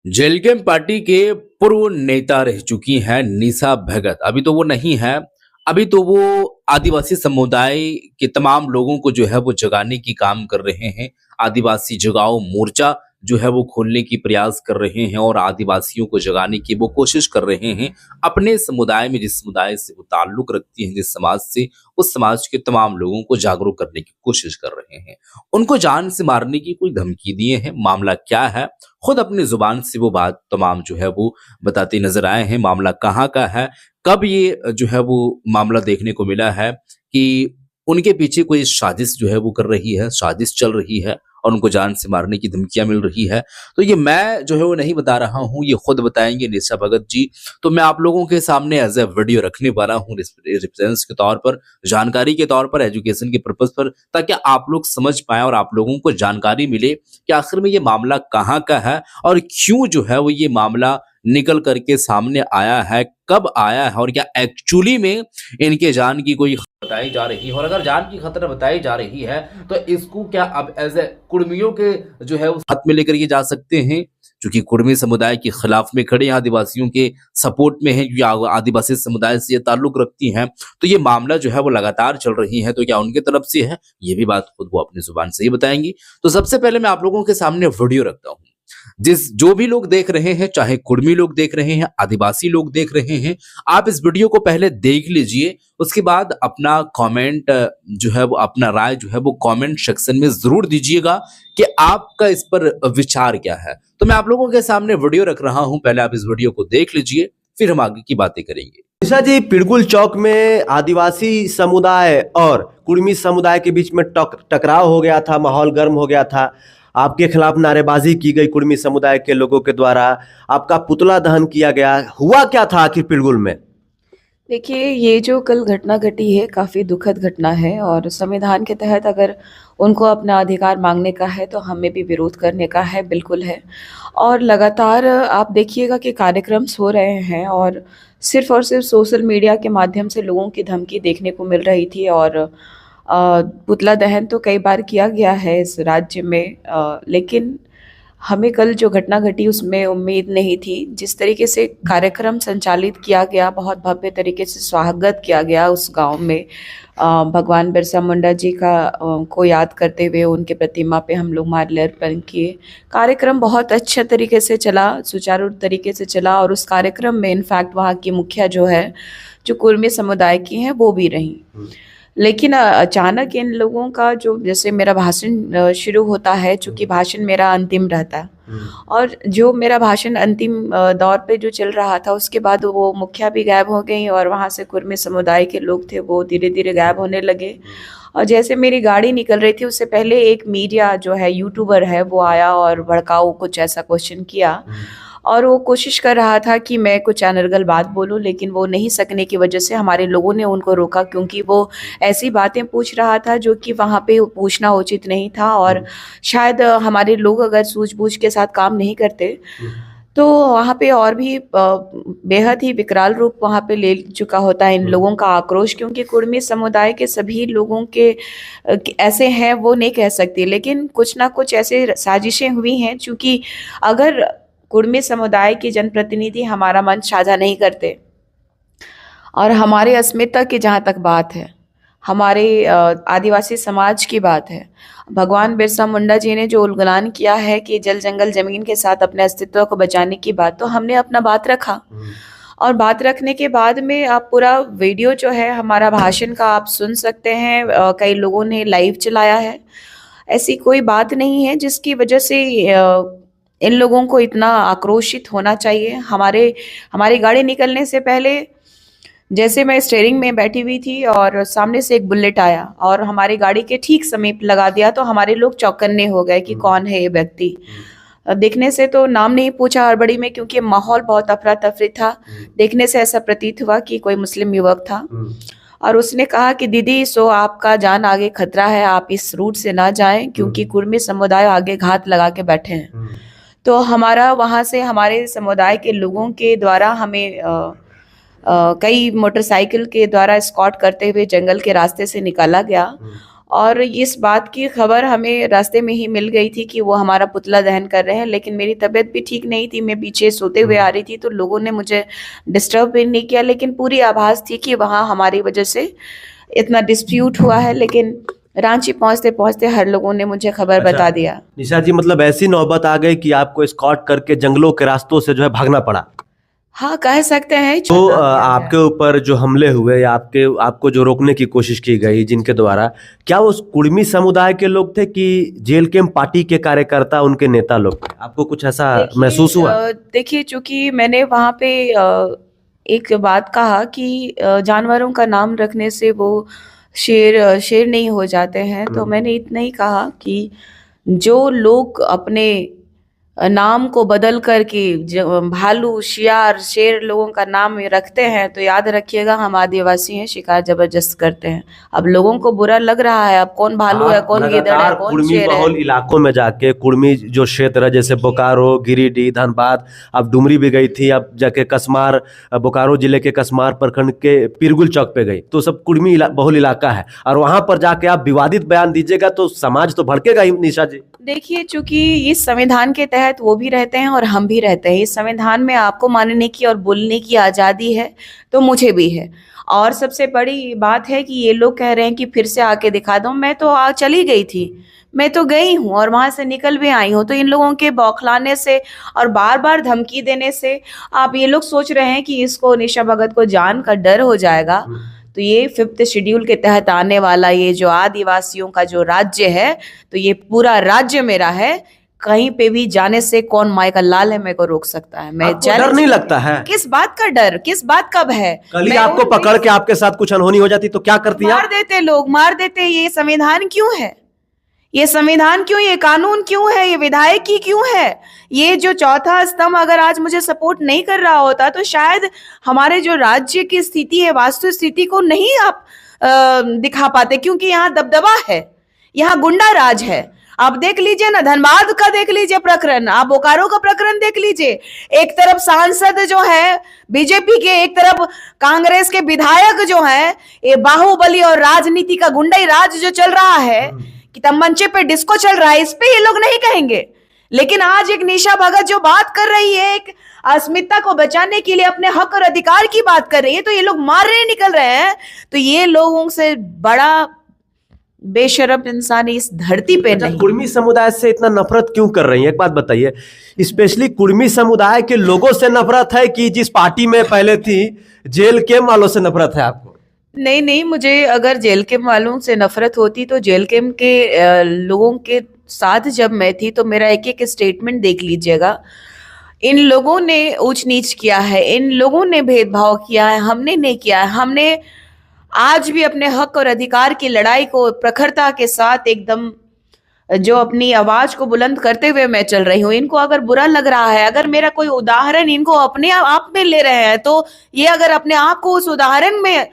जेलगेम party के पूर्व नेता रह चुकी हैं निशा भगत। अभी तो वो नहीं है। अभी तो वो आदिवासी समुदाय के तमाम लोगों को जो है वो जगाने की काम कर रहे हैं। आदिवासी जगाओ मोर्चा जो है वो खोलने की प्रयास कर रहे हैं और आदिवासियों को जगाने की वो कोशिश कर रहे हैं। अपने समुदाय में जिस समुदाय से वो ताल्लुक रखती हैं, जिस समाज से, उस समाज के तमाम लोगों को जागरूक करने की कोशिश कर रहे हैं। उनको जान से मारने की कोई धमकी दिए हैं। मामला क्या है, खुद अपनी जुबान से वो बात तमाम जो है वो बताते नजर आए हैं। मामला कहाँ का है, कब ये जो है वो मामला देखने को मिला है कि उनके पीछे कोई साजिश जो है वो कर रही है, साजिश चल रही है और उनको जान से मारने की धमकियां मिल रही है। तो ये मैं जो है वो नहीं बता रहा हूँ, ये खुद बताएंगे निशा भगत जी। तो मैं आप लोगों के सामने एज ए वीडियो रखने वाला हूँ, रेफरेंस के तौर पर, जानकारी के तौर पर, एजुकेशन के पर्पज पर, ताकि आप लोग समझ पाए और आप लोगों को जानकारी मिले कि आखिर में ये मामला कहाँ का है और क्यों जो है वो ये मामला निकल करके सामने आया है, कब आया है और क्या एक्चुअली में इनके जान की कोई बताई जा रही है। और अगर जान की खतरा बताई जा रही है तो इसको क्या अब एज ए कुर्मियों के जो है उस हाथ में लेकर के जा सकते हैं, क्योंकि कुर्मी समुदाय के खिलाफ में खड़े हैं, आदिवासियों के सपोर्ट में है, या आदिवासी समुदाय से ये ताल्लुक रखती हैं। तो ये मामला जो है वो लगातार चल रही है, तो क्या उनके तरफ से है, ये भी बात खुद वो अपनी जुबान से ही बताएंगी। तो सबसे पहले मैं आप लोगों के सामने वीडियो रखता हूँ। जो भी लोग देख रहे हैं, चाहे कुर्मी लोग देख रहे हैं, आदिवासी लोग देख रहे हैं, आप इस वीडियो को पहले देख लीजिए। उसके बाद अपना कमेंट जो है वो, अपना राय जो है वो कमेंट सेक्शन में जरूर दीजिएगा कि आपका इस पर विचार क्या है। तो मैं आप लोगों के सामने वीडियो रख रहा हूं, पहले आप इस वीडियो को देख लीजिए, फिर हम आगे की बातें करेंगे। निशा जी, पिड़कुल चौक में आदिवासी समुदाय और कुर्मी समुदाय के बीच में टकराव हो गया था, माहौल गर्म हो गया था। आपके खिलाफ नारेबाजी की गई कुर्मी समुदाय के लोगों के द्वारा, आपका पुतला दहन किया गया। हुआ क्या था आखिर पिड़कुल में? देखिए, ये जो कल घटना घटी है काफ़ी दुखद घटना है और संविधान के तहत अगर उनको अपना अधिकार मांगने का है तो हमें भी विरोध करने का है, बिल्कुल है। और लगातार आप देखिएगा कि कार्यक्रम हो रहे हैं और सिर्फ़ सोशल मीडिया के माध्यम से लोगों की धमकी देखने को मिल रही थी। और पुतला दहन तो कई बार किया गया है इस राज्य में, लेकिन हमें कल जो घटना घटी उसमें उम्मीद नहीं थी। जिस तरीके से कार्यक्रम संचालित किया गया, बहुत भव्य तरीके से स्वागत किया गया उस गांव में, भगवान बिरसा मुंडा जी का को याद करते हुए उनके प्रतिमा पे हम लोग माल्यार्पण किए। कार्यक्रम बहुत अच्छे तरीके से चला, सुचारू तरीके से चला और उस कार्यक्रम में इनफैक्ट वहाँ की मुखिया जो है, जो कुर्मी समुदाय की हैं, वो भी रहीं। लेकिन अचानक इन लोगों का जो, जैसे मेरा भाषण शुरू होता है, चूँकि भाषण मेरा अंतिम रहता है और जो मेरा भाषण अंतिम दौर पे जो चल रहा था, उसके बाद वो मुखिया भी गायब हो गई और वहाँ से कुर्मी समुदाय के लोग थे वो धीरे धीरे गायब होने लगे। और जैसे मेरी गाड़ी निकल रही थी उससे पहले एक मीडिया जो है, यूट्यूबर है, वो आया और भड़काऊ कुछ ऐसा क्वेश्चन किया और वो कोशिश कर रहा था कि मैं कुछ अनर्गल बात बोलूं, लेकिन वो नहीं सकने की वजह से हमारे लोगों ने उनको रोका, क्योंकि वो ऐसी बातें पूछ रहा था जो कि वहाँ पे पूछना उचित नहीं था। और शायद हमारे लोग अगर सूझबूझ के साथ काम नहीं करते तो वहाँ पे और भी बेहद ही विकराल रूप वहाँ पे ले चुका होता है इन लोगों का आक्रोश। क्योंकि कुर्मी समुदाय के सभी लोगों के ऐसे हैं वो नहीं कह सकती, लेकिन कुछ ना कुछ ऐसे साजिशें हुई हैं। चूँकि अगर कुर्मी समुदाय के जनप्रतिनिधि हमारा मंच साझा नहीं करते और हमारे अस्मिता की जहाँ तक बात है, हमारे आदिवासी समाज की बात है, भगवान बिरसा मुंडा जी ने जो उल्गलान किया है कि जल जंगल जमीन के साथ अपने अस्तित्व को बचाने की बात, तो हमने अपना बात रखा। और बात रखने के बाद में आप पूरा वीडियो जो है हमारा भाषण का आप सुन सकते हैं, कई लोगों ने लाइव चलाया है। ऐसी कोई बात नहीं है जिसकी वजह से इन लोगों को इतना आक्रोशित होना चाहिए। हमारी गाड़ी निकलने से पहले जैसे मैं स्टीयरिंग में बैठी हुई थी और सामने से एक बुलेट आया और हमारी गाड़ी के ठीक समीप लगा दिया, तो हमारे लोग चौकन्ने हो गए कि कौन है ये व्यक्ति। देखने से तो नाम नहीं पूछा हड़बड़ी में, क्योंकि माहौल बहुत अफरा तफरी था। देखने से ऐसा प्रतीत हुआ कि कोई मुस्लिम युवक था और उसने कहा कि दीदी, सो आपका जान आगे खतरा है, आप इस रूट से ना जाएं, क्योंकि कुर्मी समुदाय आगे घात लगा के बैठे हैं। तो हमारा वहाँ से हमारे समुदाय के लोगों के द्वारा हमें कई मोटरसाइकिल के द्वारा एस्कॉर्ट करते हुए जंगल के रास्ते से निकाला गया और इस बात की खबर हमें रास्ते में ही मिल गई थी कि वो हमारा पुतला दहन कर रहे हैं, लेकिन मेरी तबीयत भी ठीक नहीं थी, मैं पीछे सोते हुए आ रही थी, तो लोगों ने मुझे डिस्टर्ब भी नहीं किया, लेकिन पूरी आभास थी कि वहाँ हमारी वजह से इतना डिस्प्यूट हुआ है। लेकिन रांची पहुंचते पहुंचते हर लोगों ने मुझे खबर अच्छा। बता दिया। निशा जी, मतलब ऐसी नौबत आ गई कि आपको एस्कॉर्ट करके जंगलों के रास्तों से जो है भागना पड़ा। हाँ, कह सकते हैं। तो आपके ऊपर जो हमले हुए या आपको जो रोकने की कोशिश की गई जिनके द्वारा, क्या उस कुर्मी समुदाय के लोग थे कि जेल कैंप पार्टी के कार्यकर्ता, उनके नेता लोग थे? आपको कुछ ऐसा महसूस हुआ? देखिए, चूंकि मैंने वहाँ पे एक बात कहा कि जानवरों का नाम रखने से वो शेर नहीं हो जाते हैं, तो मैंने इतना ही कहा कि जो लोग अपने नाम को बदल करके भालू, शियार, शेर लोगों का नाम रखते हैं, तो याद रखिएगा हम आदिवासी हैं, शिकार जबरदस्त करते हैं। अब लोगों को बुरा लग रहा है, अब कौन भालू है, कौन गिदड़ है, कौन कुर्मी शेर बहुल है। इलाकों में जाके, कुर्मी जो क्षेत्र है जैसे बोकारो, गिरिडीह, धनबाद, अब डुमरी भी गई थी, अब जाके कसमार, बोकारो जिले के कसमार प्रखंड के पिरगुल चौक पे गई, तो सब कुर्मी बहुल इलाका है, और वहां पर जाके आप विवादित बयान दीजिएगा तो समाज तो भड़केगा ही। निशा जी, देखिए, चूंकि इस संविधान के तहत वो भी रहते हैं और हम भी रहते हैं, इस संविधान में आपको मानने की और बोलने की आज़ादी है, तो मुझे भी है। और सबसे बड़ी बात है कि ये लोग कह रहे हैं कि फिर से आके दिखा दो, मैं तो चली गई थी, मैं तो गई हूँ और वहां से निकल भी आई हूँ। तो इन लोगों के बौखलाने से और बार बार धमकी देने से आप ये लोग सोच रहे हैं कि इसको, निशा भगत को जान का डर हो जाएगा। तो ये 5th शेड्यूल के तहत आने वाला ये जो आदिवासियों का जो राज्य है, तो ये पूरा राज्य मेरा है, कहीं पे भी जाने से कौन माई का लाल है मेरे को रोक सकता है। मैं आपको डर नहीं लगता है? किस बात का डर, किस बात का भय? कल ही आपको पकड़ के आपके साथ कुछ अनहोनी हो जाती तो क्या करती आप? मार देते लोग, मार देते। ये संविधान क्यों है? ये संविधान क्यों, ये कानून क्यों है, ये विधायकी क्यों है? ये जो चौथा स्तंभ अगर आज मुझे सपोर्ट नहीं कर रहा होता तो शायद हमारे जो राज्य की स्थिति है, वास्तु स्थिति को नहीं आप दिखा पाते, क्योंकि यहाँ दबदबा है, यहाँ गुंडा राज है। आप देख लीजिए ना, धनबाद का देख लीजिए प्रकरण, आप बोकारो का प्रकरण देख लीजिए। एक तरफ सांसद जो है बीजेपी के, एक तरफ कांग्रेस के विधायक जो है, ये बाहुबली और राजनीति का गुंडाई राज जो चल रहा है, कि तमंचे पे डिस्को चल रहा है, इस पे ये लोग नहीं कहेंगे। लेकिन आज एक निशा भगत जो बात कर रही है, एक अस्मिता को बचाने के लिए अपने हक और अधिकार की बात कर रही है, तो ये लोग मारने निकल रहे हैं। तो ये लोगों से बड़ा बेशरम इंसान इस धरती पे नहीं। कुर्मी समुदाय से इतना नफरत क्यों कर रही है? एक बात बताइए, स्पेशली कुर्मी समुदाय के लोगों से नफरत है कि जिस पार्टी में पहले थी जेल कैंप वालों से नफरत है आपको? नहीं, मुझे अगर जेल कैंप वालों से नफरत होती तो जेल कैंप के लोगों के साथ जब मैं थी तो मेरा एक एक स्टेटमेंट देख लीजिएगा। इन लोगों ने ऊंच नीच किया है, इन लोगों ने भेदभाव किया है, हमने नहीं किया है। हमने आज भी अपने हक और अधिकार की लड़ाई को प्रखरता के साथ एकदम जो अपनी आवाज को बुलंद करते हुए मैं चल रही हूँ। इनको अगर बुरा लग रहा है, अगर मेरा कोई उदाहरण इनको अपने आप में ले रहे हैं, तो ये अगर अपने आप को उस उदाहरण में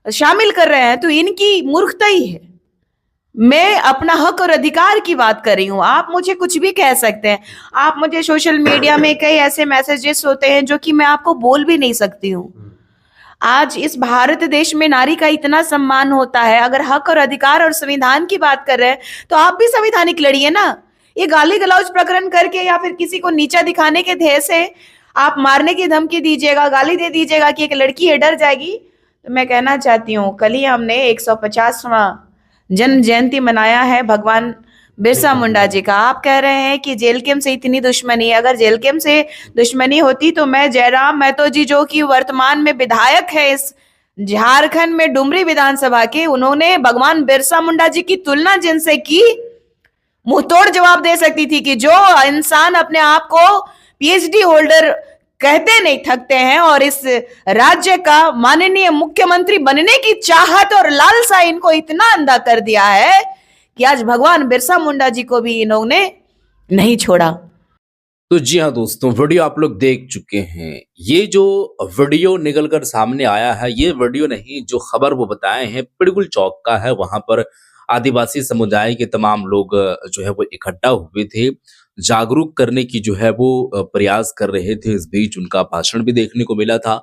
शामिल कर रहे हैं तो इनकी मूर्खता ही है। मैं अपना हक और अधिकार की बात कर रही हूँ। आप मुझे कुछ भी कह सकते हैं, आप मुझे सोशल मीडिया में कई ऐसे मैसेजेस होते हैं जो कि मैं आपको बोल भी नहीं सकती हूँ। आज इस भारत देश में नारी का इतना सम्मान होता है, अगर हक और अधिकार और संविधान की बात कर रहे हैं तो आप भी संवैधानिक लड़िए ना। ये गाली गलौज प्रकरण करके या फिर किसी को नीचा दिखाने के ध्येय से आप मारने की धमकी दीजिएगा, गाली दे दीजिएगा कि एक लड़की है डर जाएगी। तो मैं कहना चाहती हूँ, कल ही हमने 150वां जन्म जयंती मनाया है भगवान बिरसा मुंडा जी का। आप कह रहे हैं कि जेल कैंप से इतनी दुश्मनी है। अगर जेल कैंप से दुश्मनी होती तो मैं जयराम महतो जी, जो कि वर्तमान में विधायक है इस झारखंड में डुमरी विधानसभा के, उन्होंने भगवान बिरसा मुंडा जी की तुलना जिनसे की, मुंहतोड़ जवाब दे सकती थी कि जो इंसान अपने आप को पीएचडी होल्डर कहते नहीं थकते हैं और इस राज्य का माननीय मुख्यमंत्री बनने की चाहत और लालसा इनको इतना अंधा कर दिया है कि आज भगवान बिरसा मुंडा जी को भी इन्होंने नहीं छोड़ा। तो जी हाँ दोस्तों, वीडियो आप लोग देख चुके हैं। ये जो वीडियो निकल कर सामने आया है, ये वीडियो नहीं, जो खबर वो बताए हैं पिरगुल चौक का है। वहां पर आदिवासी समुदाय के तमाम लोग जो है वो इकट्ठा हुए थे, जागरूक करने की जो है वो प्रयास कर रहे थे। इस बीच उनका भाषण भी देखने को मिला था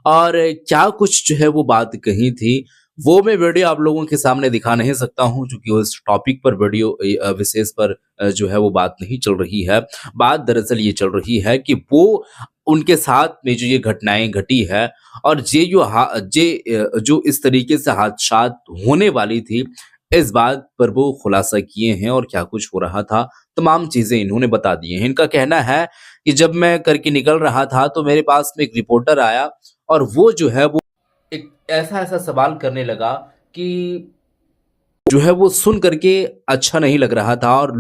और क्या कुछ जो है वो बात कही थी वो मैं वीडियो आप लोगों के सामने दिखा नहीं सकता हूँ, क्योंकि उस टॉपिक पर वीडियो विशेष पर जो है वो बात नहीं चल रही है। बात दरअसल ये चल रही है कि वो उनके साथ में जो ये घटनाएँ घटी है और जो इस तरीके से हादसात होने वाली थी, इस बात पर वो खुलासा किए हैं और क्या कुछ हो रहा था, तमाम चीज़ें इन्होंने बता दी हैं। इनका कहना है कि जब मैं करके निकल रहा था तो मेरे पास में एक रिपोर्टर आया और वो जो है वो एक ऐसा-ऐसा सवाल करने लगा कि जो है वो सुन करके अच्छा नहीं लग रहा था और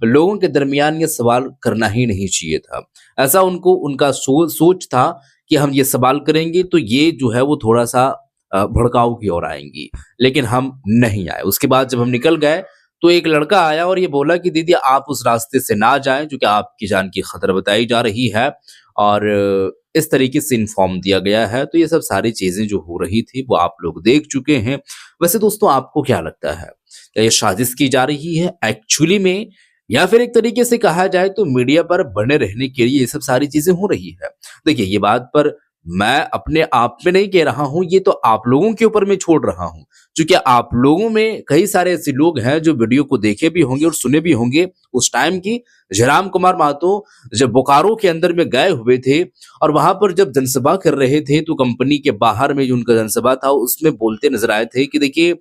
लोगों के दरमियान ये सवाल करना ही नहीं चाहिए था। ऐसा उनका सोच था कि हम ये सवाल करेंगे तो ये जो है वो थोड़ा-सा भड़काऊ की ओर आएँगी, लेकिन हम नहीं आए। उसके बाद जब हम निकल गए तो एक लड़का आया और ये बोला कि दीदी आप उस रास्ते से ना जाएँ, जो कि आपकी जान की खतरा बताई जा रही है और इस तरीके से इन्फॉर्म दिया गया है। तो ये सब सारी चीज़ें जो हो रही थी वो आप लोग देख चुके हैं। वैसे दोस्तों आपको क्या लगता है? क्या ये साजिश की जा रही है एक्चुअली में, या फिर एक तरीके से कहा जाए तो मीडिया पर बने रहने के लिए ये सब सारी चीज़ें हो रही है? देखिए ये बात पर मैं अपने आप में नहीं कह रहा हूँ, ये तो आप लोगों के ऊपर मैं छोड़ रहा हूँ। क्योंकि आप लोगों में कई सारे ऐसे लोग हैं जो वीडियो को देखे भी होंगे और सुने भी होंगे उस टाइम की जयराम कुमार महतो जब बोकारो के अंदर में गए हुए थे और वहां पर जब जनसभा कर रहे थे तो कंपनी के बाहर में जो उनका जनसभा था उसमें बोलते नजर आए थे कि देखिए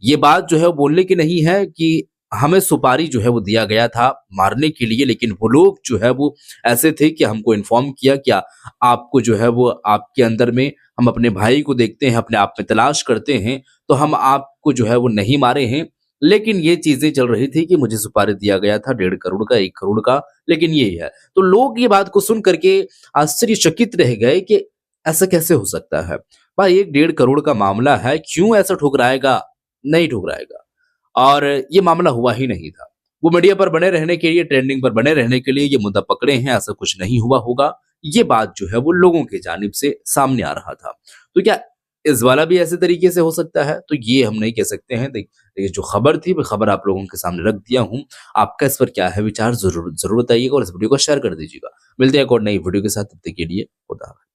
ये बात जो है वो बोलने की नहीं है कि हमें सुपारी जो है वो दिया गया था मारने के लिए, लेकिन वो लोग जो है वो ऐसे थे कि हमको इन्फॉर्म किया क्या आपको जो है वो आपके अंदर में हम अपने भाई को देखते हैं, अपने आप में तलाश करते हैं, तो हम आपको जो है वो नहीं मारे हैं। लेकिन ये चीजें चल रही थी कि मुझे सुपारी दिया गया था 1.5 करोड़ का, 1 करोड़ का, लेकिन यही है। तो लोग ये बात को सुन करके आश्चर्यचकित रह गए कि ऐसा कैसे हो सकता है? भाई 1.5 करोड़ का मामला है, क्यों ऐसा ठुकराएगा? नहीं ठुकराएगा। और ये मामला हुआ ही नहीं था। वो मीडिया पर बने रहने के लिए, ट्रेंडिंग पर बने रहने के लिए ये मुद्दा पकड़े हैं, ऐसा कुछ नहीं हुआ होगा। ये बात जो है वो लोगों की जानिब से सामने आ रहा था। तो क्या इस वाला भी ऐसे तरीके से हो सकता है? तो ये हम नहीं कह सकते हैं। देखिए जो खबर थी, वो खबर आप लोगों के सामने रख दिया हूँ। आपका इस पर क्या है विचार ज़रूर बताइएगा और इस वीडियो को शेयर कर दीजिएगा। मिलते हैं एक और नई वीडियो के साथ, तब तक के लिए खुदा हाफ़िज़।